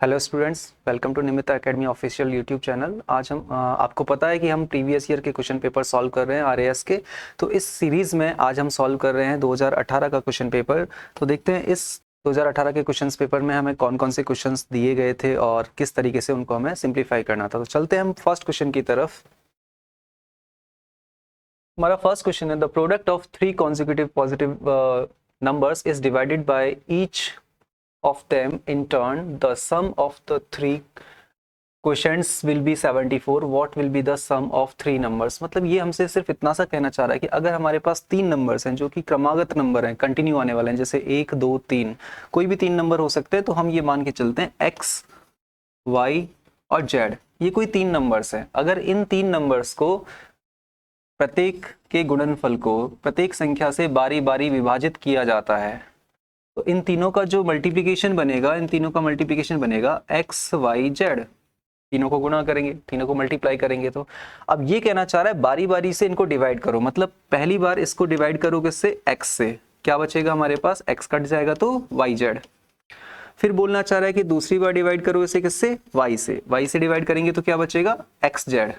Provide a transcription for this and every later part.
Hello students, welcome to Nimitta academy official YouTube channel. आज हम आपको पता है कि हम प्रीवियस ईयर के क्वेश्चन पेपर सॉल्व कर रहे हैं आरएएस के। तो इस सीरीज़ में आज हम सॉल्व कर रहे हैं 2018 का क्वेश्चन पेपर। तो देखते हैं इस 2018 के क्वेश्चन पेपर में हमें कौन कौन से क्वेश्चंस दिए गए थे और किस तरीके से उनको हमें सिंप्लीफाई करना था। तो चलते हैं हम फर्स्ट क्वेश्चन की तरफ। हमारा फर्स्ट क्वेश्चन है, the product of 3 consecutive positive numbers is divided by each of them in turn. The sum of the 3 quotients will be 74. What will be the sum of 3 numbers? मतलब ये हमसे सिर्फ इतना सा कहना चाह रहा है कि अगर हमारे पास 3 नंबर्स हैं जो कि क्रमागत नंबर हैं, कंटिन्यू आने वाले हैं, जैसे 1 2 3, कोई भी 3 नंबर हो सकते हैं, तो हम ये मान के चलते हैं x y और z, ये कोई 3 नंबर्स हैं। अगर इन 3 नंबर्स को प्रत्येक के गुणनफल को प्रत्येक संख्या से बारी बारी विभाजित किया जाता है, तो इन तीनों का जो मल्टीप्लिकेशन बनेगा, इन तीनों का मल्टीप्लिकेशन बनेगा एक्स वाई जेड। तीनों को गुणा करेंगे, तीनों को मल्टीप्लाई करेंगे। तो अब ये कहना चाह रहा है बारी बारी से इनको डिवाइड करो। मतलब पहली बार इसको डिवाइड करो किससे? एक्स से। क्या बचेगा हमारे पास? एक्स कट जाएगा तो वाई जेड। फिर बोलना चाह रहा है कि दूसरी बार डिवाइड करो इसे किससे? वाई से। वाई से डिवाइड करेंगे तो क्या बचेगा? X Z.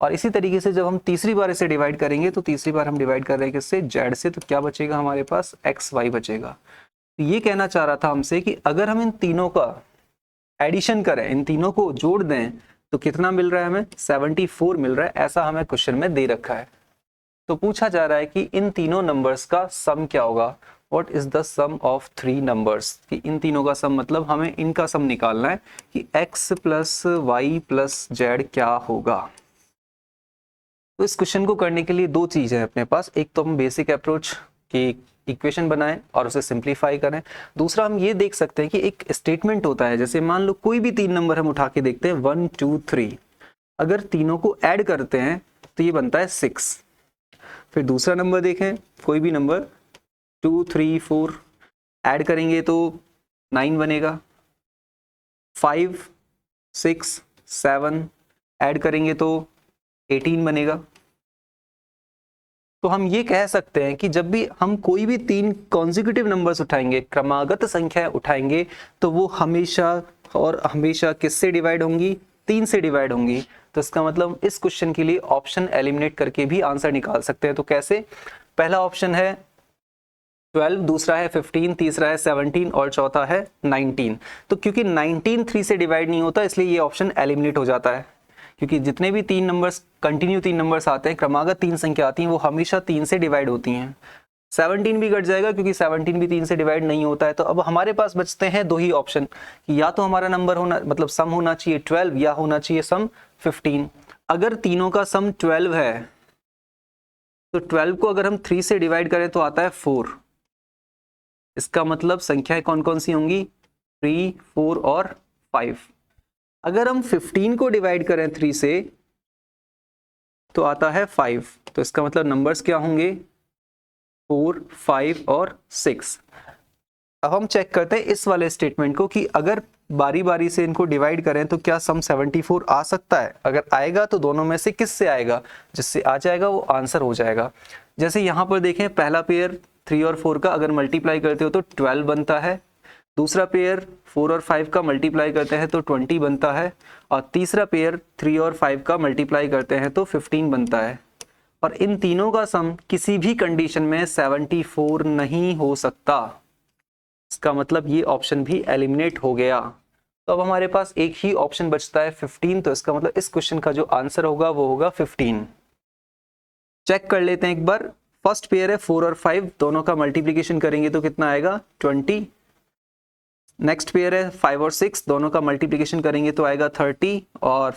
और इसी तरीके से जब हम तीसरी बार इसे डिवाइड करेंगे, तो तीसरी बार हम डिवाइड कर रहे हैं किससे? जेड से। तो क्या बचेगा हमारे पास? एक्स वाई बचेगा। ये कहना चाह रहा था हमसे कि अगर हम इन तीनों का एडिशन करें, इन तीनों को जोड़ दें, तो कितना मिल रहा है हमें? 74 मिल रहा है। ऐसा हमें क्वेश्चन में दे रखा है। तो पूछा जा रहा है कि इन तीनों नंबर्स का सम क्या होगा। What is the sum of 3 numbers? कि इन तीनों का सम, मतलब हमें इनका सम निकालना है कि x plus y plus z क्या होगा। तो इस क्वेश्चन को करने के लिए दो चीज़ है अपने पास। एक तो हम बेसिक अप्रोच की इक्वेशन बनाएं और उसे सिंप्लीफाई करें। दूसरा हम ये देख सकते हैं कि एक स्टेटमेंट होता है, जैसे मान लो कोई भी 3 नंबर हम उठा के देखते हैं, 1 2 3। अगर तीनों को ऐड करते हैं तो ये बनता है 6। फिर दूसरा नंबर देखें, कोई भी नंबर 2 3 4 ऐड करेंगे तो 9 बनेगा। 5 6 7 ऐड करेंगे तो 18 बनेगा। तो हम ये कह सकते हैं कि जब भी हम कोई भी 3 कॉन्जिक्यूटिव नंबर्स उठाएंगे, क्रमागत संख्याएं उठाएंगे, तो वो हमेशा और हमेशा किससे डिवाइड होंगी? 3 से डिवाइड होंगी। तो इसका मतलब इस क्वेश्चन के लिए ऑप्शन एलिमिनेट करके भी आंसर निकाल सकते हैं। तो कैसे? पहला ऑप्शन है 12, दूसरा है 15, तीसरा है 17 और चौथा है 19। तो क्योंकि 19 3 से डिवाइड नहीं होता, इसलिए ये ऑप्शन एलिमिनेट हो जाता है। क्योंकि जितने भी 3 नंबर्स, कंटिन्यू 3 नंबर्स आते हैं, क्रमागत 3 संख्या आती हैं, वो हमेशा 3 से डिवाइड होती हैं। 17 भी कट जाएगा क्योंकि 17 भी 3 से डिवाइड नहीं होता है। तो अब हमारे पास बचते हैं दो ही ऑप्शन कि या तो हमारा नंबर होना, मतलब सम होना चाहिए 12, या होना चाहिए सम 15। अगर तीनों का सम 12 है तो 12 को अगर हम 3 से डिवाइड करें तो आता है 4। इसका मतलब संख्याएं कौन कौन सी होंगी? 3 4 और 5। अगर हम 15 को डिवाइड करें 3 से तो आता है 5। तो इसका मतलब नंबर्स क्या होंगे? 4 5 और 6। अब हम चेक करते हैं इस वाले स्टेटमेंट को कि अगर बारी बारी से इनको डिवाइड करें तो क्या सम 74 आ सकता है। अगर आएगा तो दोनों में से किससे आएगा? जिससे आ जाएगा वो आंसर हो जाएगा। जैसे यहाँ पर देखें, पहला पेयर 3 और 4 का अगर मल्टीप्लाई करते हो तो 12 बनता है। दूसरा पेयर 4 और 5 का मल्टीप्लाई करते हैं तो 20 बनता है। और तीसरा पेयर 3 और 5 का मल्टीप्लाई करते हैं तो 15 बनता है। और इन तीनों का सम किसी भी कंडीशन में 74 नहीं हो सकता। इसका मतलब ये ऑप्शन भी एलिमिनेट हो गया। तो अब हमारे पास एक ही ऑप्शन बचता है 15। तो इसका मतलब इस क्वेश्चन का जो आंसर होगा वो होगा 15। चेक कर लेते हैं एक बार। फर्स्ट पेयर है 4 और 5, दोनों का मल्टीप्लीकेशन करेंगे तो कितना आएगा? 20। नेक्स्ट पेयर है 5 और 6, दोनों का मल्टीप्लिकेशन करेंगे तो आएगा 30। और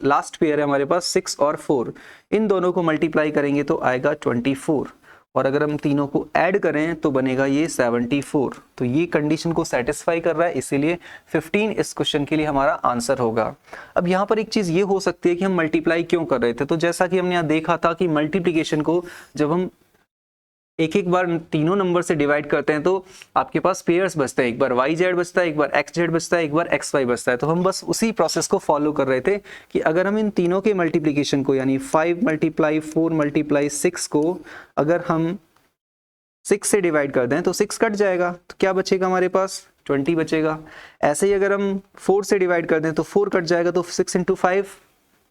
लास्ट पेयर है हमारे पास 6 और 4, इन दोनों को मल्टीप्लाई करेंगे तो आएगा 24। और अगर हम तीनों को ऐड करें तो बनेगा ये 74। तो ये कंडीशन को सेटिस्फाई कर रहा है, इसीलिए 15 इस क्वेश्चन के लिए हमारा आंसर होगा। अब यहाँ पर एक चीज़ ये हो सकती है कि हम मल्टीप्लाई क्यों कर रहे थे। तो जैसा कि हमने यहाँ देखा था कि मल्टीप्लिकेशन को जब हम एक एक बार तीनों नंबर से डिवाइड करते हैं तो आपके पास पेयर्स बचते हैं। एक बार वाई जेड बचता है, एक बार एक्स जेड बचता है, एक बार एक्स वाई बचता है। तो हम बस उसी प्रोसेस को फॉलो कर रहे थे कि अगर हम इन तीनों के मल्टीप्लिकेशन को, यानी 5 × 4 × 6 को अगर हम 6 से डिवाइड कर दें तो 6 कट जाएगा। तो क्या बचेगा हमारे पास? 20 बचेगा। ऐसे ही अगर हम 4 से डिवाइड कर दें तो 4 कट जाएगा, तो 6 × 5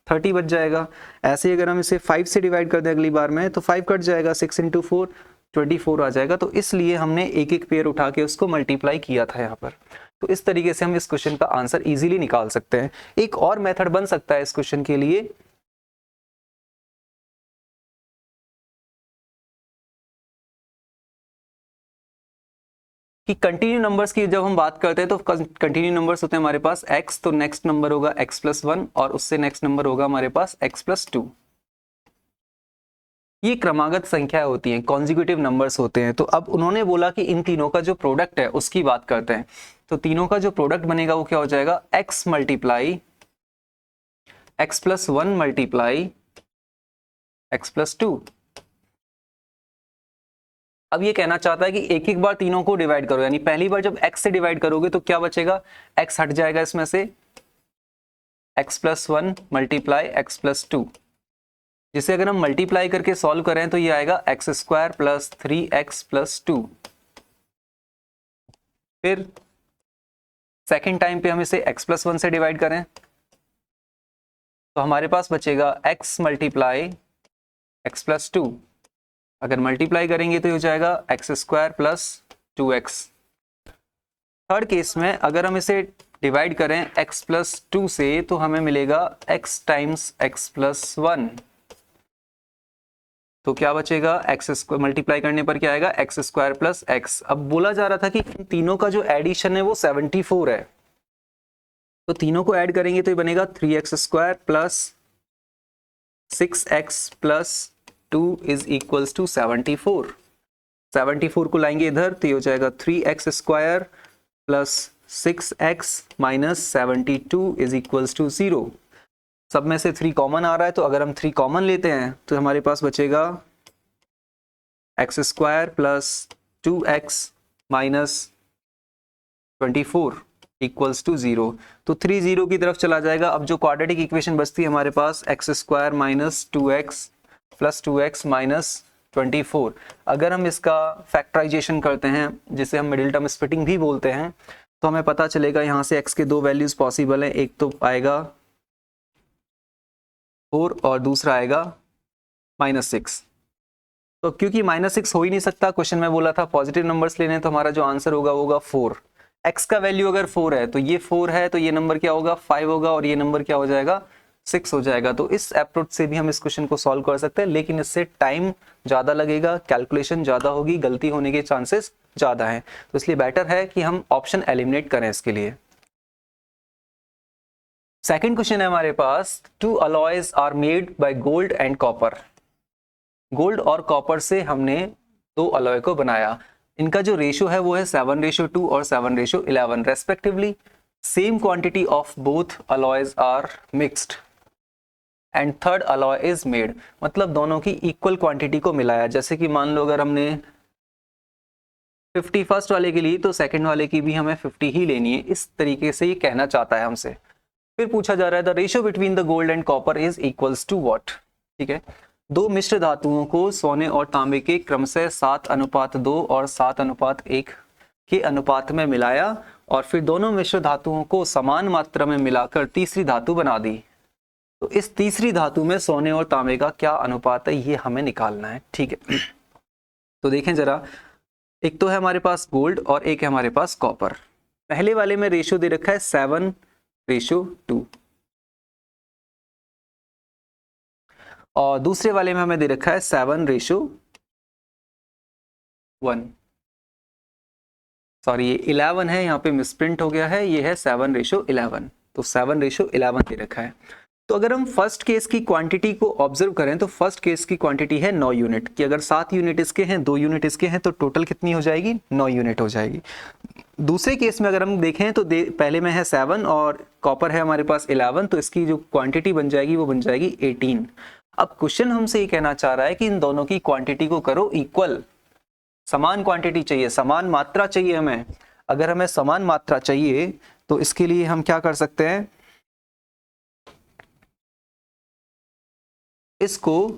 30 बच जाएगा। ऐसे ही अगर हम इसे 5 से डिवाइड कर दें अगली बार में तो 5 कट जाएगा, 6 × 4 24 आ जाएगा। तो इसलिए हमने एक एक पेयर उठा के उसको मल्टीप्लाई किया था यहाँ पर। तो इस तरीके से हम इस क्वेश्चन का आंसर इजीली निकाल सकते हैं। एक और मेथड बन सकता है इस क्वेश्चन के लिए, कि कंटिन्यू नंबर्स की जब हम बात करते हैं तो कंटिन्यू नंबर्स होते हैं हमारे पास x, तो नेक्स्ट नंबर होगा x+1 और उससे नेक्स्ट नंबर होगा हमारे पास x+2। ये क्रमागत संख्या होती हैं, कॉन्जिक्यूटिव नंबर्स होते हैं। तो अब उन्होंने बोला कि इन तीनों का जो प्रोडक्ट है उसकी बात करते हैं। तो तीनों का जो प्रोडक्ट बनेगा वो क्या हो जाएगा, x multiply x+1 multiply x+2। अब ये कहना चाहता है कि एक एक बार तीनों को डिवाइड करो, यानी पहली बार जब x से डिवाइड करोगे तो क्या बचेगा, x हट जाएगा इसमें से, x+1 मल्टीप्लाई x+2, जिसे अगर हम मल्टीप्लाई करके सॉल्व करें तो ये आएगा x² + 3x+2। फिर सेकेंड टाइम पे हम इसे x+1 से डिवाइड करें तो हमारे पास बचेगा x मल्टीप्लाई x+2। अगर मल्टीप्लाई करेंगे तो ये हो जाएगा x² + 2x। थर्ड केस में अगर हम इसे डिवाइड करें x+2 से तो हमें मिलेगा x × x+1। तो क्या बचेगा, x² मल्टीप्लाई करने पर क्या आएगा, x² + x। अब बोला जा रहा था कि इन तीनों का जो एडिशन है वो 74 है, तो तीनों को ऐड करेंगे तो ये बनेगा 3x² + 6x + 2 = 74। 74 को लाएंगे इधर तो ये हो जाएगा 3x² + 6x - 72 = 0। सब में से 3 कॉमन आ रहा है, तो अगर हम 3 कॉमन लेते हैं तो हमारे पास बचेगा x² + 2x - 24 = 0। तो 3 0 की तरफ चला जाएगा। अब जो क्वाड्रेटिक इक्वेशन बचती है हमारे पास x² - 2x + 2x - 24। अगर हम इसका फैक्टराइजेशन करते हैं, जिसे हम मिडिल टर्म स्प्लिटिंग भी बोलते हैं, तो हमें पता चलेगा यहाँ से x के 2 वैल्यूज पॉसिबल हैं। एक तो आएगा 4 और दूसरा आएगा -6। तो क्योंकि -6 हो ही नहीं सकता, क्वेश्चन में बोला था पॉजिटिव नंबर्स लेने, तो हमारा जो आंसर होगा वो होगा 4। x का वैल्यू अगर 4 है तो ये 4 है, तो ये नंबर क्या होगा, 5 होगा, और ये नंबर क्या हो जाएगा, 6 हो जाएगा। तो इस अप्रोच से भी हम इस क्वेश्चन को सॉल्व कर सकते हैं, लेकिन इससे टाइम ज़्यादा लगेगा, कैलकुलेशन ज़्यादा होगी, गलती होने के चांसेस ज़्यादा हैं। तो इसलिए बेटर है कि हम ऑप्शन एलिमिनेट करें इसके लिए। सेकंड क्वेश्चन है हमारे पास, 2 alloys are made by gold and copper. Gold और कॉपर से हमने 2 अलॉय को बनाया। इनका जो रेशियो है वो है 7:2 और 7:11 respectively. Same quantity of both alloys are mixed and third alloy is made. मतलब दोनों की इक्वल क्वांटिटी को मिलाया। जैसे कि मान लो अगर हमने 50 फर्स्ट वाले के लिए, तो सेकंड वाले की भी हमें 50 ही लेनी है। इस तरीके से ये कहना चाहता है हमसे। फिर पूछा जा रहा है the ratio between the gold and copper is equals to what. ठीक है, 2 मिश्र धातुओं को सोने और तांबे के क्रमशः 7:2 और 7:1 के अनुपात में मिलाया और फिर दोनों मिश्र धातुओं को समान मात्रा में मिलाकर तीसरी धातु बना दी। तो इस तीसरी धातु में सोने और तांबे का क्या अनुपात है, ये हमें निकालना है। ठीक है, तो देखें जरा, एक तो है हमारे पास गोल्ड और एक है हमारे पास कॉपर। पहले वाले में रेशियो दे रखा है 7:2 और दूसरे वाले में हमें दे रखा है 7:1। सॉरी, ये 11 है, यहाँ पे मिसप्रिंट हो गया है, ये है 7:11। तो 7:11 दे रखा है। तो अगर हम फर्स्ट केस की क्वांटिटी को ऑब्जर्व करें तो फर्स्ट केस की क्वांटिटी है 9 यूनिट की। अगर 7 यूनिट इसके हैं, 2 यूनिट इसके हैं, तो टोटल कितनी हो जाएगी, 9 यूनिट हो जाएगी। दूसरे केस में अगर हम देखें तो पहले में है 7 और कॉपर है हमारे पास 11, तो इसकी जो क्वांटिटी बन जाएगी वो बन जाएगी 18। अब क्वेश्चन हमसे ये कहना चाह रहा है कि इन दोनों की क्वांटिटी को करो इक्वल। समान क्वांटिटी चाहिए, समान मात्रा चाहिए हमें। अगर हमें समान मात्रा चाहिए तो इसके लिए हम क्या कर सकते हैं, इसको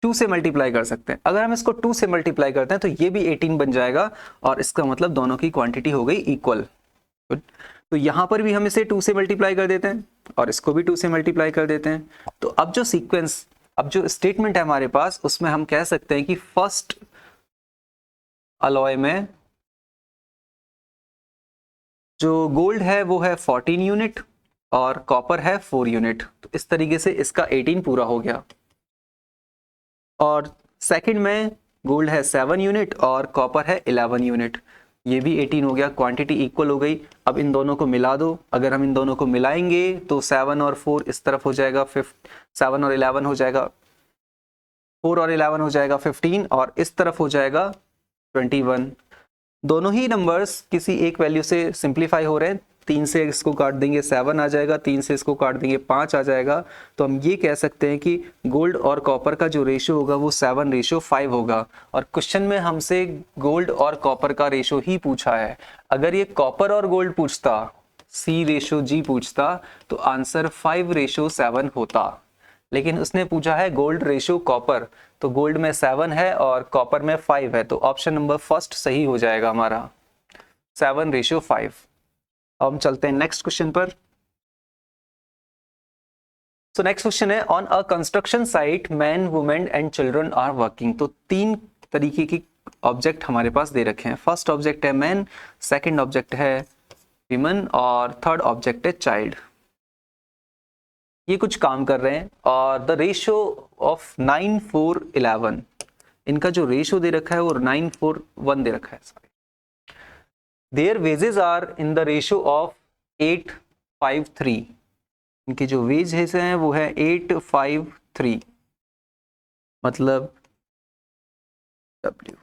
2 से मल्टीप्लाई कर सकते हैं। अगर हम इसको 2 से मल्टीप्लाई करते हैं तो ये भी 18 बन जाएगा और इसका मतलब दोनों की क्वांटिटी हो गई इक्वल। तो यहां पर भी हम इसे 2 से मल्टीप्लाई कर देते हैं और इसको भी 2 से मल्टीप्लाई कर देते हैं। तो अब जो सीक्वेंस, अब जो स्टेटमेंट है हमारे पास, उसमें हम कह सकते हैं कि फर्स्ट अलॉय में जो गोल्ड है वो है 14 यूनिट और कॉपर है 4 यूनिट। तो इस तरीके से इसका 18 पूरा हो गया। और सेकंड में गोल्ड है 7 यूनिट और कॉपर है 11 यूनिट, ये भी 18 हो गया, क्वांटिटी इक्वल हो गई। अब इन दोनों को मिला दो, अगर हम इन दोनों को मिलाएंगे तो 7 और 4 इस तरफ हो जाएगा 7 और 11 हो जाएगा, 4 और 11 हो जाएगा 15 और इस तरफ हो जाएगा 21। दोनों ही नंबर्स किसी एक वैल्यू से सिंप्लीफाई हो रहे हैं। 3 से इसको काट देंगे 7 आ जाएगा, 3 से इसको काट देंगे 5 आ जाएगा। तो हम ये कह सकते हैं कि गोल्ड और कॉपर का जो रेशो होगा वो 7:5 होगा। और क्वेश्चन में हमसे गोल्ड और कॉपर का रेशो ही पूछा है। अगर ये कॉपर और गोल्ड पूछता, C/G पूछता, तो आंसर 5:7 होता। लेकिन उसने पूछा है गोल्ड रेशो कॉपर, तो गोल्ड में 7 है और कॉपर में 5 है, तो ऑप्शन नंबर फर्स्ट सही हो जाएगा हमारा, 7:5। अब हम चलते हैं नेक्स्ट क्वेश्चन पर। सो नेक्स्ट क्वेश्चन है, on a construction site man women and children are working. तो 3 तरीके की ऑब्जेक्ट हमारे पास दे रखे हैं। फर्स्ट ऑब्जेक्ट है मैन, सेकंड ऑब्जेक्ट है विमन और थर्ड ऑब्जेक्ट है चाइल्ड। ये कुछ काम कर रहे हैं और द रेशियो ऑफ 9:4:11, इनका जो रेशियो दे रखा है वो 9:4:1 दे रखा है। Their wages are in the ratio of 8:5:3, इनके जो वेजेस हैं वो है 8:5:3, मतलब W।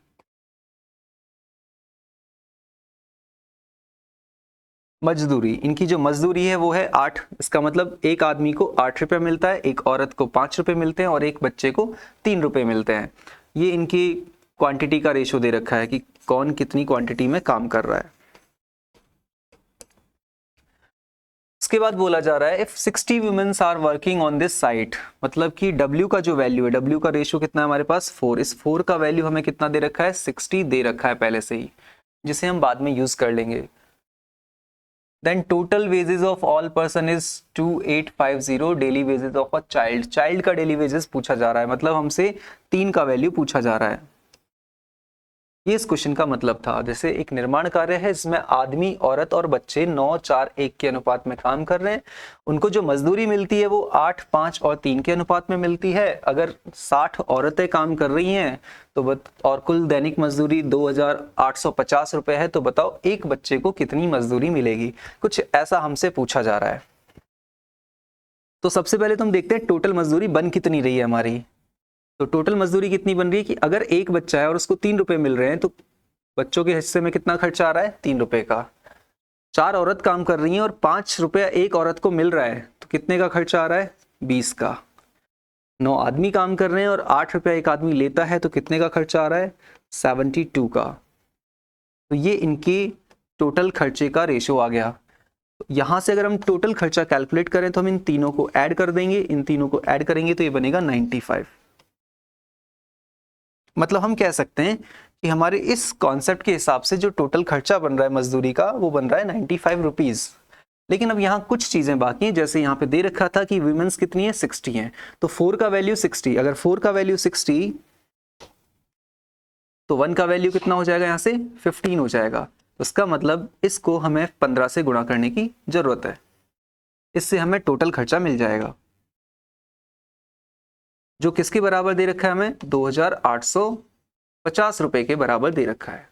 मजदूरी, इनकी जो मजदूरी है वो है 8। इसका मतलब एक आदमी को 8 रुपये मिलता है, एक औरत को 5 रुपये मिलते हैं और एक बच्चे को 3 रुपये मिलते हैं। ये इनकी क्वांटिटी का रेशो दे रखा है कि कौन कितनी क्वांटिटी में काम कर रहा है। इसके बाद बोला जा रहा है if 60 womens are working on this site, मतलब कि W का जो वैल्यू है, W का रेशो कितना है हमारे पास 4, इस 4 का वैल्यू हमें कितना दे रखा है 60 दे रखा है पहले से ही, जिसे हम बाद में यूज कर लेंगे। Then total wages of all person is 2850, daily wages of a child, child का daily wages पूछा जा रहा है, मतलब हमसे 3 का वैल्यू पूछा जा रहा है। ये इस क्वेश्चन का मतलब था। जैसे एक निर्माण कार्य है जिसमें आदमी, औरत और बच्चे 9:4:1 के अनुपात में काम कर रहे हैं। उनको जो मजदूरी मिलती है वो 8, 5 और 3 के अनुपात में मिलती है। अगर 60 औरतें काम कर रही हैं तो और कुल दैनिक मजदूरी 2850 रुपए है, तो बताओ एक बच्चे को कितनी मजदूरी मिलेगी। कुछ ऐसा हमसे पूछा जा रहा है। तो सबसे पहले तो हम देखते हैं टोटल मजदूरी बन कितनी रही है हमारी। तो टोटल मजदूरी कितनी बन रही है कि अगर एक बच्चा है और उसको 3 रुपए मिल रहे हैं तो बच्चों के हिस्से में कितना खर्चा आ रहा है 3 रुपए का। 4 औरत काम कर रही हैं और 5 रुपया एक औरत को मिल रहा है, तो कितने का खर्चा आ रहा है 20 का। 9 आदमी काम कर रहे हैं और 8 रुपया एक आदमी लेता है, तो कितने का खर्चा आ रहा है 72 का। तो ये इनके टोटल खर्चे का रेशो आ गया। यहां से अगर हम टोटल खर्चा कैलकुलेट करें तो हम इन तीनों को ऐड कर देंगे, इन तीनों को ऐड करेंगे तो ये बनेगा 95। मतलब हम कह सकते हैं कि हमारे इस कॉन्सेप्ट के हिसाब से जो टोटल खर्चा बन रहा है मजदूरी का वो बन रहा है 95 रुपीज। लेकिन अब यहाँ कुछ चीजें बाकी हैं। जैसे यहाँ पे दे रखा था कि वुमेन्स कितनी है 60 है, तो 4 का वैल्यू 60, अगर 4 का वैल्यू 60 तो 1 का वैल्यू कितना हो जाएगा यहाँ से 15 हो जाएगा। उसका मतलब इसको हमें 15 से गुणा करने की जरूरत है, इससे हमें टोटल खर्चा मिल जाएगा जो किसके बराबर दे रखा है हमें 2850 रुपए के बराबर दे रखा है।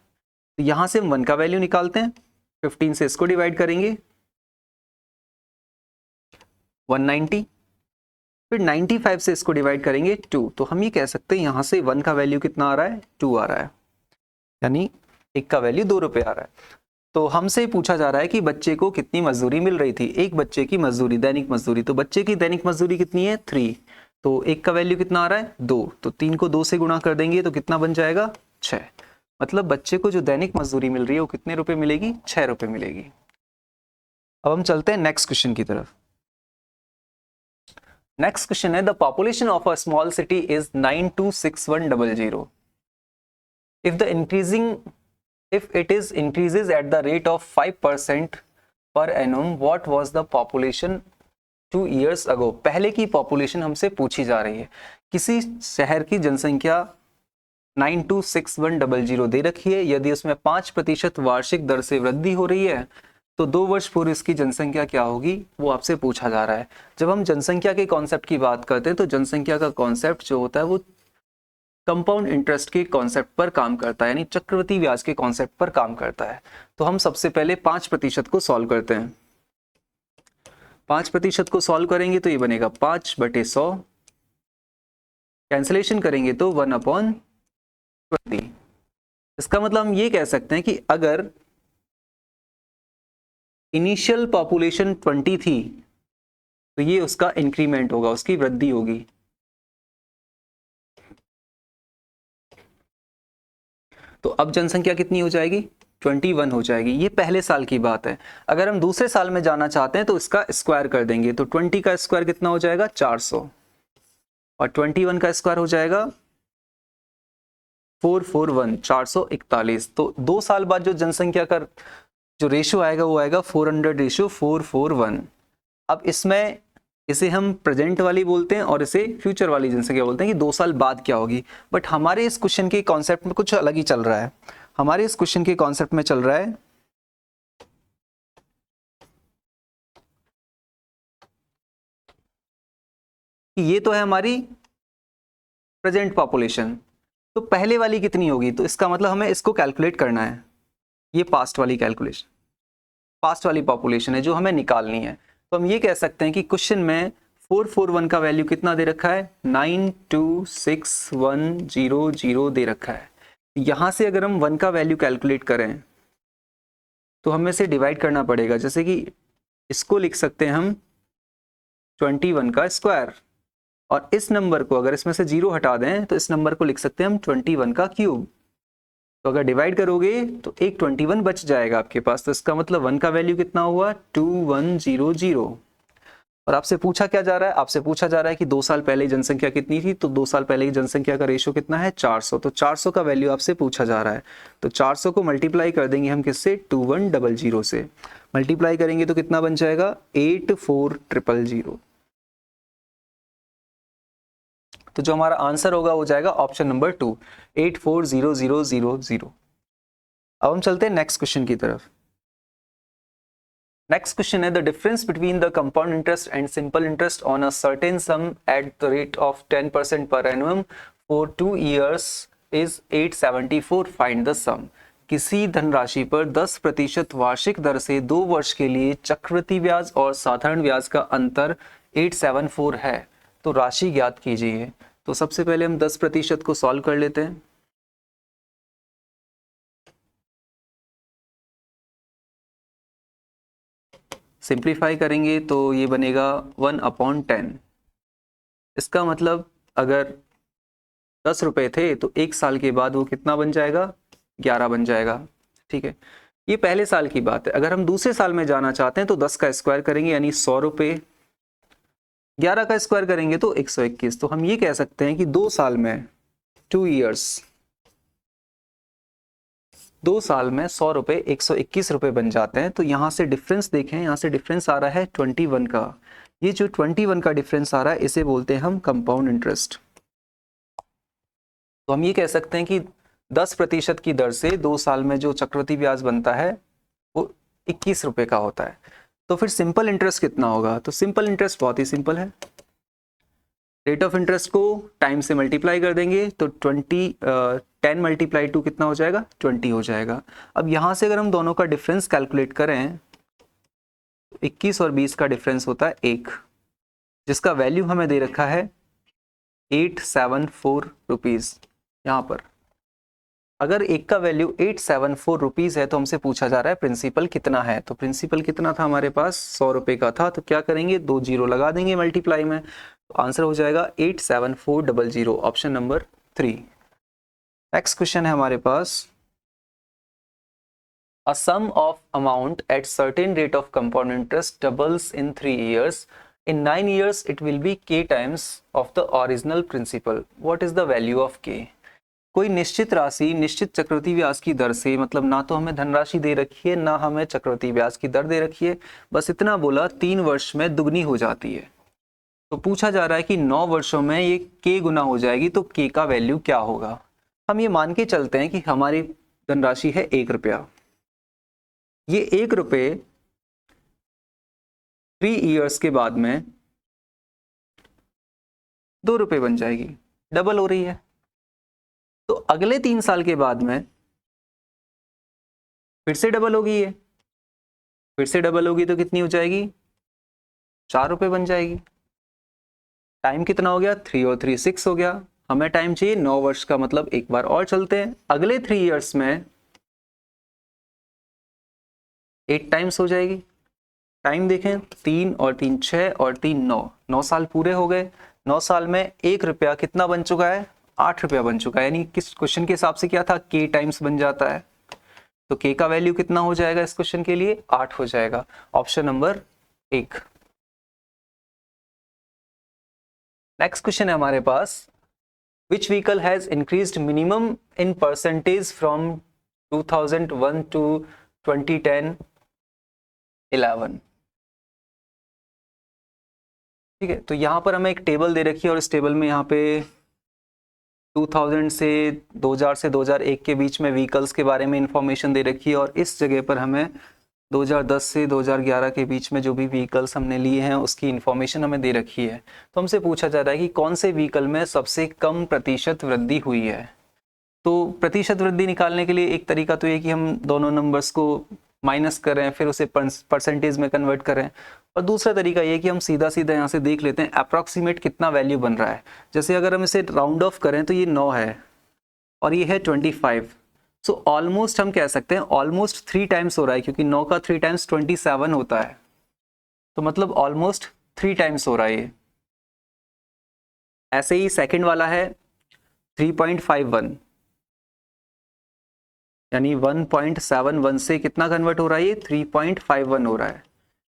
तो यहां से हम 1 का वैल्यू निकालते हैं, 15 से इसको डिवाइड करेंगे 190, फिर 95 से इसको डिवाइड करेंगे 2, तो हम ये कह सकते हैं यहां से 1 का वैल्यू कितना आ रहा है 2 आ रहा है, यानी 1 का वैल्यू 2 रुपए आ रहा है। तो हमसे पूछा जा रहा है कि बच्चे को कितनी मजदूरी मिल रही थी। एक बच्चे की मजदूरी, दैनिक मजदूरी, तो बच्चे की दैनिक मजदूरी कितनी है 3, तो 1 का वैल्यू कितना आ रहा है 2, तो 3 को 2 से गुणा कर देंगे तो कितना बन जाएगा 6। मतलब बच्चे को जो दैनिक मजदूरी मिल रही है वो कितने रुपए मिलेगी 6 रुपए मिलेगी। अब हम चलते हैं नेक्स्ट क्वेश्चन की तरफ। नेक्स्ट क्वेश्चन है the population of a small city is 926100. If it is increases at the rate of 5% per annum, what was the population 2 years ago? पहले की पॉपुलेशन हमसे पूछी जा रही है. किसी शहर की जनसंख्या 926100 दे रखी है. यदि उसमें 5% वार्षिक दर से वृद्धि हो रही है तो 2 वर्ष पूर्व इसकी जनसंख्या क्या होगी वो आपसे पूछा जा रहा है. जब हम जनसंख्या के कॉन्सेप्ट की बात करते हैं तो जनसंख्या का कॉन्सेप्ट जो होता है वो कंपाउंड इंटरेस्ट के कॉन्सेप्ट पर काम करता है, यानी चक्रवृद्धि ब्याज के कॉन्सेप्ट पर काम करता है. तो हम सबसे पहले 5% को सॉल्व करते हैं. 5% को सॉल्व करेंगे तो ये बनेगा 5/100. कैंसिलेशन करेंगे तो 1/20. इसका मतलब हम ये कह सकते हैं कि अगर इनिशियल पॉपुलेशन 20 थी तो ये उसका इंक्रीमेंट होगा, उसकी वृद्धि होगी. तो अब जनसंख्या कितनी हो जाएगी 21 हो जाएगी. ये पहले साल की बात है. अगर हम दूसरे साल में जाना चाहते हैं तो इसका स्क्वायर कर देंगे तो 20 का स्क्वायर कितना हो जाएगा 400 और 21 का स्क्वायर हो जाएगा 441 441. तो 2 साल बाद जो जनसंख्या का जो रेशो आएगा वो आएगा 400:441. अब इसमें इसे हम प्रेजेंट वाली बोलते हैं और इसे फ्यूचर वाली जनसंख्या बोलते हैं कि 2 साल बाद क्या होगी. बट हमारे इस क्वेश्चन के कॉन्सेप्ट में कुछ अलग ही चल रहा है. हमारे इस क्वेश्चन के कॉन्सेप्ट में चल रहा है कि ये तो है हमारी प्रेजेंट पॉपुलेशन, तो पहले वाली कितनी होगी. तो इसका मतलब हमें इसको कैलकुलेट करना है. ये पास्ट वाली कैलकुलेशन, पास्ट वाली पॉपुलेशन है जो हमें निकालनी है. तो हम ये कह सकते हैं कि क्वेश्चन में 441 का वैल्यू कितना दे रखा है 926100 दे रखा है. यहां से अगर हम 1 का वैल्यू कैलकुलेट करें तो हमें से डिवाइड करना पड़ेगा. जैसे कि इसको लिख सकते हैं हम 21 का स्क्वायर और इस नंबर को अगर इसमें से 0 हटा दें तो इस नंबर को लिख सकते हैं हम 21 का क्यूब. तो अगर डिवाइड करोगे तो एक 21 बच जाएगा आपके पास. तो इसका मतलब 1 का वैल्यू कितना हुआ 2100. और आपसे पूछा क्या जा रहा है, आपसे पूछा जा रहा है कि 2 साल पहले जनसंख्या कितनी थी. तो 2 साल पहले की जनसंख्या का रेशो कितना है 400. तो 400 का वैल्यू आपसे पूछा जा रहा है. तो 400 को मल्टीप्लाई कर देंगे हम किससे 2100 से. मल्टीप्लाई करेंगे तो कितना बन जाएगा 84000. तो जो हमारा आंसर होगा वो जाएगा ऑप्शन नंबर 2 840000. अब हम चलते हैं नेक्स्ट क्वेश्चन की तरफ. नेक्स्ट क्वेश्चन है the difference between the compound interest and simple interest on a certain sum at the rate of 10% per annum for 2 years is 874. Find the sum. किसी धनराशि पर 10% वार्षिक दर से 2 वर्ष के लिए चक्रवृद्धि ब्याज और साधारण ब्याज का अंतर 874 है. तो राशि ज्ञात कीजिए. तो सबसे पहले हम 10% को सॉल्व कर लेते हैं. सिंप्लीफाई करेंगे तो ये बनेगा 1/10. इसका मतलब अगर 10 रुपए थे तो 1 साल के बाद वो कितना बन जाएगा 11 बन जाएगा. ठीक है, ये पहले साल की बात है. अगर हम दूसरे साल में जाना चाहते हैं तो 10 का स्क्वायर करेंगे यानी 100 रुपए. 11 का स्क्वायर करेंगे तो 121. तो हम ये कह सकते हैं कि 2 साल में 2 years 2 साल में 100 रुपए 121 रुपए बन जाते हैं. तो यहाँ से डिफरेंस देखें, यहाँ से डिफरेंस आ रहा है 21 का. ये जो 21 का डिफरेंस आ रहा है इसे बोलते हैं हम कंपाउंड इंटरेस्ट. तो हम ये कह सकते हैं कि 10% की दर से 2 साल में जो चक्रवृद्धि ब्याज बनता है वो 21 रुपए का होता है. तो फिर सिंपल इंटरेस्ट कितना होगा. तो सिंपल इंटरेस्ट बहुत ही सिंपल है. रेट ऑफ इंटरेस्ट को टाइम से मल्टीप्लाई कर देंगे तो 10 मल्टीप्लाई 2 कितना हो जाएगा 20 हो जाएगा. अब यहाँ से अगर हम दोनों का डिफरेंस कैलकुलेट करें 21 और 20 का डिफरेंस होता है 1, जिसका वैल्यू हमें दे रखा है 874 रुपीज़. यहाँ पर अगर एक का वैल्यू 874 रुपीज़ है तो हमसे पूछा जा रहा है प्रिंसिपल कितना है. तो प्रिंसिपल कितना था हमारे पास 100 रुपये का था. तो क्या करेंगे 2 जीरो लगा देंगे मल्टीप्लाई में. तो आंसर हो जाएगा 87400. Option number 3. नेक्स्ट क्वेश्चन है हमारे पास a sum of amount at certain rate of compound interest doubles in 3 years. In 9 years, it will be k times of the original principal. What is the value of k? कोई निश्चित राशि निश्चित चक्रवृद्धि ब्याज की दर से, मतलब ना तो हमें धनराशि दे रखी है ना हमें चक्रवृद्धि ब्याज की दर दे रखी है, बस इतना बोला 3 वर्ष में दुगनी हो जाती है। तो पूछा जा रहा है कि 9 वर्षों में ये k गुना हो जाएगी, तो k का वैल्यू क्या होगा। हम ये मान के चलते हैं कि हमारी धनराशि है 1 रुपया। ये 1 रुपये 3 ईयर्स के बाद में 2 रुपये बन जाएगी, डबल हो रही है। तो अगले 3 साल के बाद में फिर से डबल होगी, ये फिर से डबल होगी, तो कितनी हो जाएगी, 4 रुपये बन जाएगी। टाइम कितना हो गया, 3 और 3 6 हो गया। हमें टाइम चाहिए 9 वर्ष का, मतलब एक बार और चलते हैं। अगले 3 ईयर्स में 8 टाइम्स हो जाएगी। टाइम देखें, 3 और 3 6 और 3 9, 9 साल पूरे हो गए। 9 साल में 1 रुपया कितना बन चुका है, 8 रुपया बन चुका है। यानी किस क्वेश्चन के हिसाब से क्या था, k टाइम्स बन जाता है। तो k का वैल्यू कितना हो जाएगा इस क्वेश्चन के लिए, 8 हो जाएगा। Option number 1। नेक्स्ट क्वेश्चन है हमारे पास, which vehicle has increased minimum in percentage from 2001 to 2010 11। ठीक है, तो यहाँ पर हमें एक टेबल दे रखी है और इस टेबल में यहाँ पे 2000 से 2000 से 2001 के बीच में व्हीकल्स के बारे में इंफॉर्मेशन दे रखी है, और इस जगह पर हमें 2010 से 2011 के बीच में जो भी व्हीकल्स हमने लिए हैं उसकी इंफॉर्मेशन हमें दे रखी है। तो हमसे पूछा जा रहा है कि कौन से व्हीकल में सबसे कम प्रतिशत वृद्धि हुई है। तो प्रतिशत वृद्धि निकालने के लिए एक तरीका तो ये कि हम दोनों नंबर्स को माइनस करें, फिर उसे परसेंटेज में कन्वर्ट करें, और दूसरा तरीका ये कि हम सीधा सीधा यहाँ से देख लेते हैं अप्रॉक्सीमेट कितना वैल्यू बन रहा है। जैसे अगर हम इसे राउंड ऑफ करें तो ये 9 है और ये है 25। सो ऑलमोस्ट हम कह सकते हैं ऑलमोस्ट 3 टाइम्स हो रहा है, क्योंकि 9 का 3 टाइम्स 27 होता है, तो मतलब ऑलमोस्ट 3 टाइम्स हो रहा है ये। ऐसे ही सेकंड वाला है 3.51, यानी 1.71 से कितना कन्वर्ट हो रहा है, ये 3.51 हो रहा है।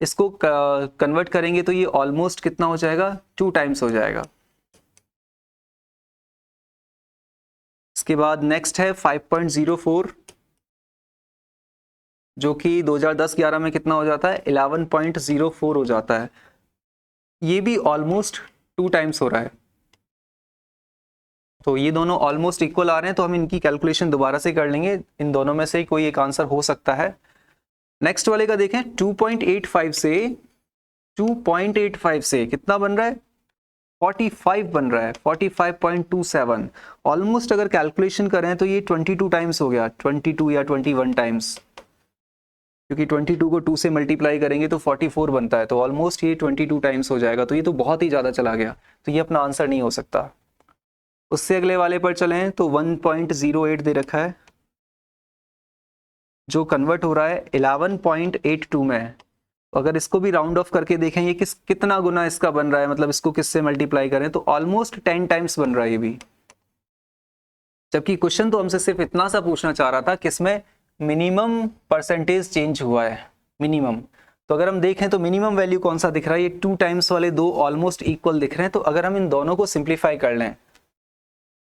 इसको कन्वर्ट करेंगे तो ये ऑलमोस्ट कितना हो जाएगा, 2 टाइम्स हो जाएगा। इसके बाद नेक्स्ट है 5.04, जो कि 2010-11 में कितना हो जाता है, 11.04 हो जाता है। ये भी ऑलमोस्ट 2 टाइम्स हो रहा है। तो ये दोनों ऑलमोस्ट इक्वल आ रहे हैं, तो हम इनकी कैलकुलेशन दोबारा से कर लेंगे। इन दोनों में से ही कोई एक आंसर हो सकता है। नेक्स्ट वाले का देखें, 2.85 से कितना बन रहा है, 45 बन रहा है, 45.27। ऑलमोस्ट अगर कैलकुलेशन करें तो ये 22 टाइम्स हो गया, 22 या 21 टाइम्स, क्योंकि 22 को 2 से मल्टीप्लाई करेंगे तो 44 बनता है, तो ऑलमोस्ट ये 22 टाइम्स हो जाएगा। तो ये तो बहुत ही ज़्यादा चला गया, तो ये अपना आंसर नहीं हो सकता। उससे अगले वाले पर चलें तो 1.08 दे रखा है, जो कन्वर्ट हो रहा है 11.82 में। अगर इसको भी राउंड ऑफ करके देखें ये कितना गुना इसका बन रहा है, मतलब इसको किससे मल्टीप्लाई करें तो ऑलमोस्ट 10 टाइम्स बन रहा है ये भी। जबकि क्वेश्चन तो हमसे सिर्फ इतना सा पूछना चाह रहा था किसमें मिनिमम परसेंटेज चेंज हुआ है, मिनिमम। तो अगर हम देखें तो मिनिमम वैल्यू कौन सा दिख रहा है, ये 2 टाइम्स वाले दो ऑलमोस्ट इक्वल दिख रहे हैं। तो अगर हम इन दोनों को सिंप्लीफाई कर लें,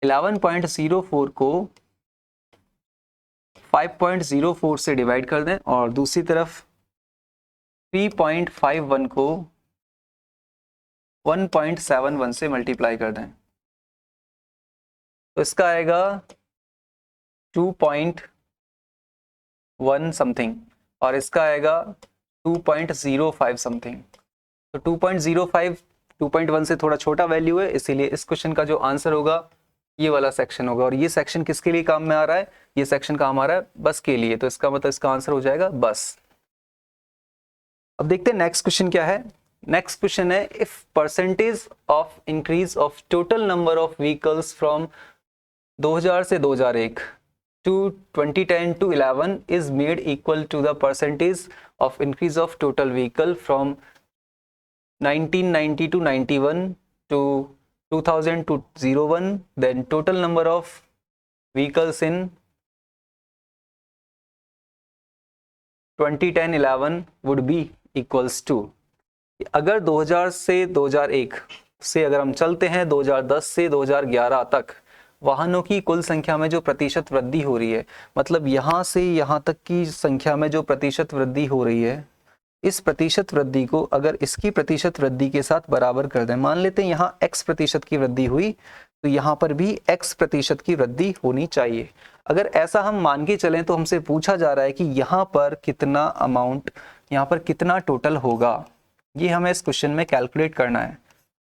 11.04 को 5.04 से डिवाइड कर दें और दूसरी तरफ 3.51 को 1.71 से मल्टीप्लाई कर दें, तो इसका आएगा 2.1 समथिंग और इसका आएगा 2.05 समथिंग। तो 2.05 2.1 से थोड़ा छोटा वैल्यू है, इसीलिए इस क्वेश्चन का जो आंसर होगा ये वाला सेक्शन होगा। और ये सेक्शन किसके लिए काम में आ रहा है, ये सेक्शन काम आ रहा है बस के लिए, तो इसका मतलब इसका आंसर हो जाएगा बस। अब देखते हैं नेक्स्ट क्वेश्चन क्या है। नेक्स्ट क्वेश्चन है, if percentage of increase of total number of vehicles from 2000 से 2001 to 2010 to 11 is made equal to the percentage of increase of total vehicle from 1990 to 91 to 2000 to 01, then total number of vehicles in 2010-11 would be equals to। अगर 2000 से 2001 से अगर हम चलते हैं 2010 से 2011 तक वाहनों की कुल संख्या में जो प्रतिशत वृद्धि हो रही है, मतलब यहाँ से यहाँ तक की संख्या में जो प्रतिशत वृद्धि हो रही है, इस प्रतिशत वृद्धि को अगर इसकी प्रतिशत वृद्धि के साथ बराबर कर दें, मान लेते हैं यहाँ x प्रतिशत की वृद्धि हुई तो यहाँ पर भी x प्रतिशत की वृद्धि होनी चाहिए। अगर ऐसा हम मान के चलें तो हमसे पूछा जा रहा है कि यहाँ पर कितना अमाउंट, यहाँ पर कितना टोटल होगा, ये हमें इस क्वेश्चन में कैलकुलेट करना है।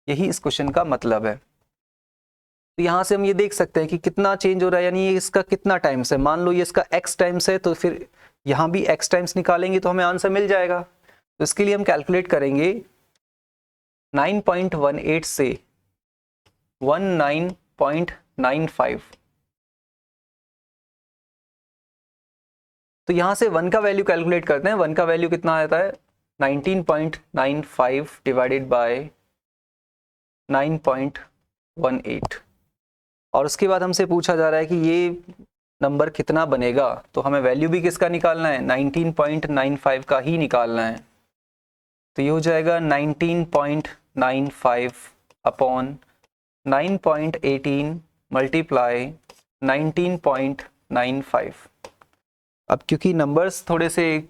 यही इस क्वेश्चन का मतलब है। तो यहाँ से हम ये देख सकते हैं कि कितना चेंज हो रहा है, यानी ये इसका कितना टाइम्स है। मान लो ये इसका x टाइम्स है तो फिर यहाँ भी x टाइम्स निकालेंगे तो हमें आंसर मिल जाएगा। तो इसके लिए हम कैलकुलेट करेंगे 9.18 से 19.95। तो यहां से 1 का वैल्यू कैलकुलेट करते हैं। 1 का वैल्यू कितना आता है 19.95 डिवाइडेड बाय 9.18। और उसके बाद हमसे पूछा जा रहा है कि ये नंबर कितना बनेगा, तो हमें वैल्यू भी किसका निकालना है, 19.95 का ही निकालना है। तो ये हो जाएगा 19.95 अपॉन 9.18 मल्टीप्लाई 19.95। अब क्योंकि नंबर्स थोड़े से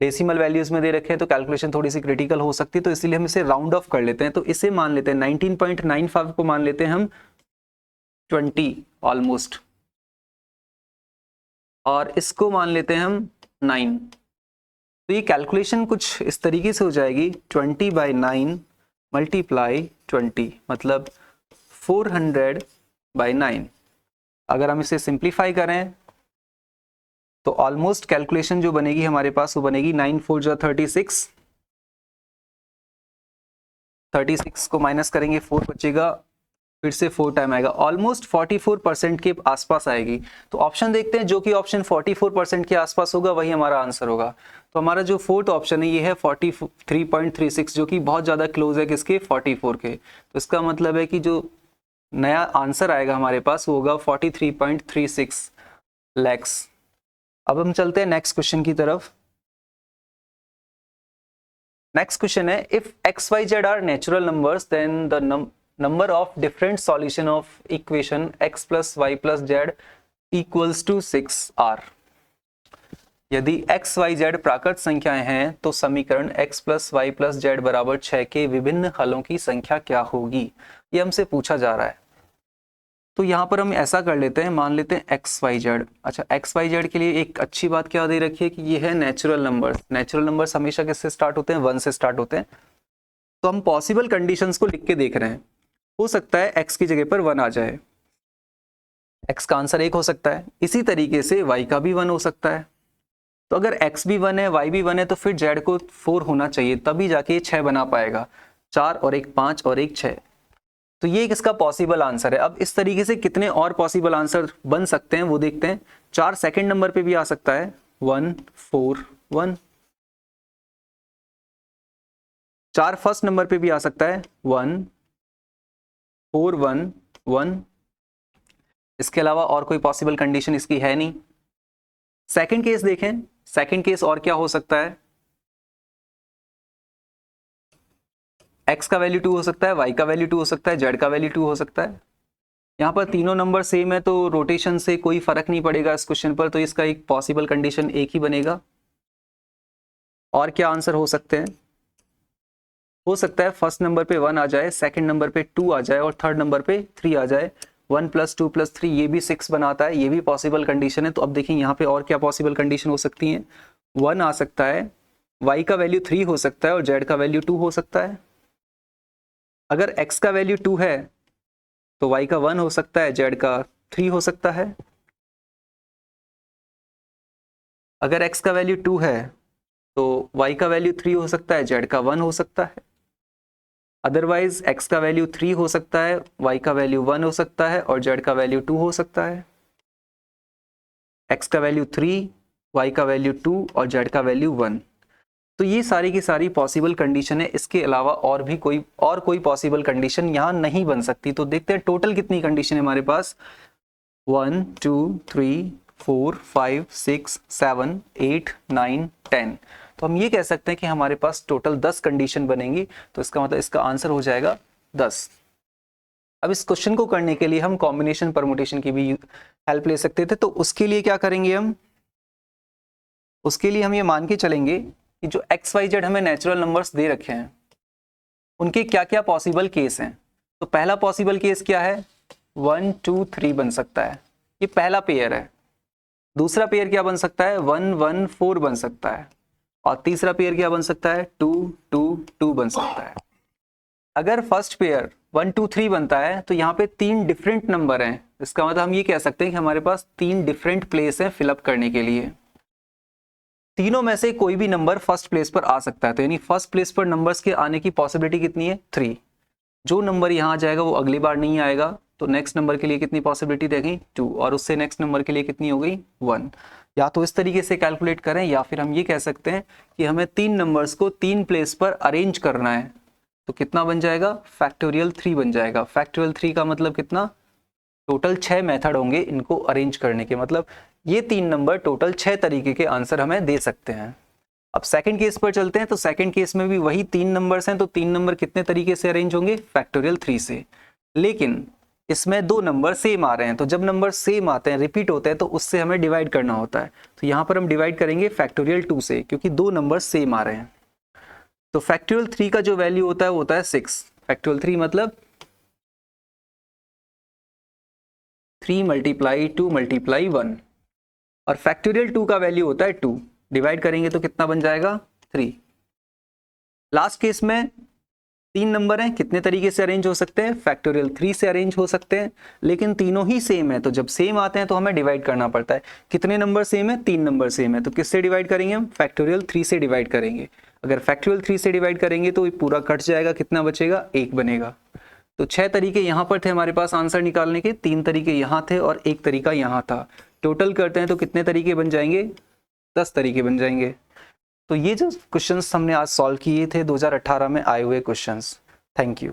डेसिमल वैल्यूज में दे रखे हैं तो कैलकुलेशन थोड़ी सी क्रिटिकल हो सकती है, तो इसलिए हम इसे राउंड ऑफ कर लेते हैं। तो इसे मान लेते हैं 19.95 को मान लेते हैं हम 20 ऑलमोस्ट, और इसको मान लेते हैं हम 9। तो ये कैलकुलेशन कुछ इस तरीके से हो जाएगी 20/9 मल्टीप्लाई 20, मतलब 400/9। अगर हम इसे सिंप्लीफाई करें तो ऑलमोस्ट कैलकुलेशन जो बनेगी हमारे पास वो बनेगी 9 4 जा 36, 36 को माइनस करेंगे 4 बचेगा, फिर से 4 टाइम आएगा, ऑलमोस्ट 44% के आसपास आएगी। तो ऑप्शन देखते हैं, जो कि ऑप्शन 44% के आसपास होगा वही हमारा आंसर होगा। तो हमारा जो फोर्थ ऑप्शन है ये है 43.36, जो कि बहुत ज़्यादा क्लोज है किसके, 44 के। तो इसका मतलब है कि जो नया आंसर आएगा हमारे पास वो होगा 43.36 लैक्स। अब हम चलते हैं नेक्स्ट क्वेश्चन की तरफ। नेक्स्ट क्वेश्चन है, if x y z are natural numbers then the number of different solution of equation x plus y plus z equals to 6 r। यदि x y z प्राकृत संख्याएं हैं तो समीकरण x plus y plus z बराबर 6 के विभिन्न हलों की संख्या क्या होगी, ये हमसे पूछा जा रहा है। तो यहाँ पर हम ऐसा कर लेते हैं, मान लेते हैं x y z। अच्छा, x y z के लिए एक अच्छी बात क्या दे रखी है कि ये है नेचुरल नंबर्स। नेचुरल नंबर्स हमेशा किससे स्टार्ट होते हैं, 1 से स्टार्ट होते हैं। तो हम पॉसिबल कंडीशंस को लिख के देख रहे हैं। हो सकता है x की जगह पर 1 आ जाए, x का आंसर 1 हो सकता है। इसी तरीके से y का भी 1 हो सकता है। तो अगर x भी 1 है, y भी 1 है, तो फिर z को 4 होना चाहिए, तभी जाके 6 बना पाएगा। 4 और 1 5 और 1 6। तो ये इसका पॉसिबल आंसर है। अब इस तरीके से कितने और पॉसिबल आंसर बन सकते हैं वो देखते हैं। 4 सेकंड नंबर पे भी आ सकता है, 1 4 1। 4 फर्स्ट नंबर पे भी आ सकता है, 1 4 1 1। इसके अलावा और कोई पॉसिबल कंडीशन इसकी है नहीं। सेकंड केस देखें, सेकंड केस और क्या हो सकता है, x का वैल्यू 2 हो सकता है, y का वैल्यू 2 हो सकता है, z का वैल्यू 2 हो सकता है। यहाँ पर तीनों नंबर सेम है तो रोटेशन से कोई फर्क नहीं पड़ेगा इस क्वेश्चन पर, तो इसका एक पॉसिबल कंडीशन एक ही बनेगा। और क्या आंसर हो सकते हैं, हो सकता है फर्स्ट नंबर पे 1 आ जाए, सेकंड नंबर पे 2 आ जाए और थर्ड नंबर पे 3 आ जाए। 1 + 2 + 3 ये भी 6 बनाता है, ये भी पॉसिबल कंडीशन है। तो अब देखिए यहाँ पे और क्या पॉसिबल कंडीशन हो सकती हैं। 1 आ सकता है, y का वैल्यू 3 हो सकता है और z का वैल्यू 2 हो सकता है। अगर x का वैल्यू 2 है तो y का 1 हो सकता है, z का 3 हो सकता है। अगर x का वैल्यू 2 है तो y का वैल्यू 3 हो सकता है, z का 1 हो सकता है। अदरवाइज x का वैल्यू 3 हो सकता है, y का वैल्यू 1 हो सकता है और z का वैल्यू 2 हो सकता है। x का वैल्यू 3, y का वैल्यू 2 और z का वैल्यू 1। तो ये सारी की सारी पॉसिबल कंडीशन है। इसके अलावा और भी कोई पॉसिबल कंडीशन यहाँ नहीं बन सकती। तो देखते हैं टोटल कितनी कंडीशन है हमारे पास। 1 2 3 4 5 6 7 8 9 10। तो हम ये कह सकते हैं कि हमारे पास टोटल 10 कंडीशन बनेंगी, तो इसका मतलब इसका आंसर हो जाएगा 10। अब इस क्वेश्चन को करने के लिए हम कॉम्बिनेशन परमुटेशन की भी हेल्प ले सकते थे, तो उसके लिए क्या करेंगे हम, उसके लिए हम ये मान के चलेंगे कि जो एक्स वाई जेड हमें नेचुरल नंबर्स दे रखे हैं उनके क्या क्या पॉसिबल केस हैं। तो पहला पॉसिबल केस क्या है, 1 2 3 बन सकता है, ये पहला पेयर है। दूसरा पेयर क्या बन सकता है, 1 1 4 बन सकता है। और तीसरा पेयर क्या बन सकता है, 2 2 2 बन सकता है। अगर फर्स्ट पेयर 1 2 3 बनता है तो यहाँ पे 3 डिफरेंट नंबर हैं, इसका मतलब हम ये कह सकते हैं कि हमारे पास 3 डिफरेंट प्लेस हैं फिलअप करने के लिए। तीनों में से कोई भी नंबर फर्स्ट प्लेस पर आ सकता है, तो यानी फर्स्ट प्लेस पर नंबर्स के आने की पॉसिबिलिटी कितनी है, 3। जो नंबर यहाँ आ जाएगा वो अगली बार नहीं आएगा, तो नेक्स्ट नंबर के लिए कितनी पॉसिबिलिटी रहेगी, 2, और उससे नेक्स्ट नंबर के लिए कितनी हो गई, 1। या तो इस तरीके से कैलकुलेट करें या फिर हम ये कह सकते हैं कि हमें 3 नंबर्स को 3 प्लेस पर अरेंज करना है, तो कितना बन जाएगा, फैक्टोरियल 3 बन जाएगा। फैक्टोरियल 3 का मतलब कितना, टोटल 6 मेथड होंगे इनको अरेंज करने के, मतलब ये 3 नंबर टोटल 6 तरीके के आंसर हमें दे सकते हैं। अब सेकंड केस पर चलते हैं, तो सेकंड केस में भी वही 3 नंबर्स हैं, तो 3 नंबर कितने तरीके से अरेंज होंगे, फैक्टोरियल 3 से। लेकिन इसमें 2 नंबर सेम आ रहे हैं, तो जब नंबर सेम आते हैं, रिपीट होते हैं, तो उससे हमें डिवाइड करना होता है। तो यहाँ पर हम डिवाइड करेंगे फैक्टोरियल 2 से, क्योंकि 2 नंबर सेम आ रहे हैं। तो फैक्टोरियल 3 का जो वैल्यू होता है वो होता है 6। फैक्टोरियल 3 मतलब 3 मल्टीप्लाई 2 मल्टीप्लाई 1, और फैक्टोरियल 2 का वैल्यू होता है 2। डिवाइड करेंगे तो कितना बन जाएगा, 3। लास्ट केस में 3 नंबर हैं, कितने तरीके से अरेंज हो सकते हैं, फैक्टोरियल 3 से अरेंज हो सकते हैं, लेकिन तीनों ही सेम है, तो जब सेम आते हैं तो हमें डिवाइड करना पड़ता है। कितने नंबर सेम है, 3 नंबर सेम है, तो किससे डिवाइड करेंगे हम, फैक्टोरियल 3 से डिवाइड करेंगे। अगर फैक्टोरियल 3 से डिवाइड करेंगे तो ये पूरा कट जाएगा, कितना बचेगा, 1 बनेगा। तो 6 तरीके यहाँ पर थे हमारे पास आंसर निकालने के, 3 तरीके यहाँ थे और 1 तरीका यहाँ था। टोटल करते हैं तो कितने तरीके बन जाएंगे, 10 तरीके बन जाएंगे। तो ये जो क्वेश्चंस हमने आज सॉल्व किए थे 2018 में आए हुए क्वेश्चंस। Thank you.